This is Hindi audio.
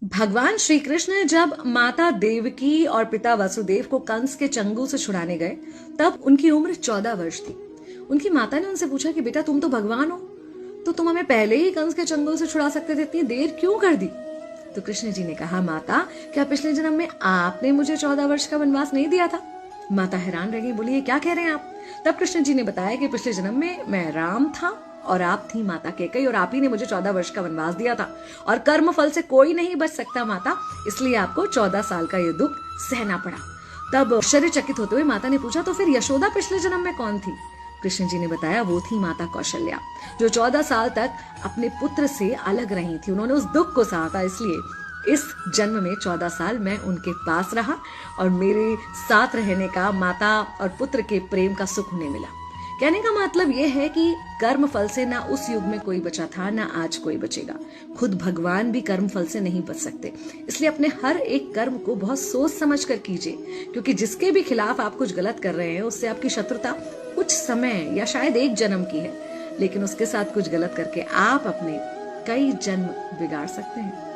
भगवान श्री कृष्ण जब माता देवकी और पिता वसुदेव को कंस के चंगुल से छुड़ाने गए, तब उनकी उम्र 14 वर्ष थी। उनकी माता ने उनसे पूछा कि बेटा तुम तो भगवान हो, तो तुम हमें पहले ही कंस के चंगुल से छुड़ा सकते थे, इतनी देर क्यों कर दी? तो कृष्ण जी ने कहा, माता क्या पिछले जन्म में आपने मुझे 14 वर्ष का वनवास नहीं दिया था? माता हैरान रह गई, बोली ये क्या कह रहे हैं आप? तब कृष्ण जी ने बताया कि पिछले जन्म में मैं राम था और आप थी माता कैकेयी, और आप ही ने मुझे 14 वर्ष का वनवास दिया था, और कर्म फल से कोई नहीं बच सकता माता, इसलिए आपको 14 साल का ये दुख सहना पड़ा। तब आश्चर्यचकित होते हुए माता ने पूछा, तो फिर यशोदा पिछले जन्म में कौन थी? कृष्ण जी ने बताया, वो थी माता कौशल्या, जो 14 साल तक अपने पुत्र से अलग रही थी। उन्होंने उस दुख को सहा था, इसलिए इस जन्म में 14 साल मैं उनके पास रहा और मेरे साथ रहने का, माता और पुत्र के प्रेम का सुख उन्हें मिला। कहने का मतलब यह है कि कर्म फल से ना उस युग में कोई बचा था, ना आज कोई बचेगा। खुद भगवान भी कर्म फल से नहीं बच सकते, इसलिए अपने हर एक कर्म को बहुत सोच समझ कर कीजिए, क्योंकि जिसके भी खिलाफ आप कुछ गलत कर रहे हैं, उससे आपकी शत्रुता कुछ समय या शायद एक जन्म की है, लेकिन उसके साथ कुछ गलत करके आप अपने कई जन्म बिगाड़ सकते हैं।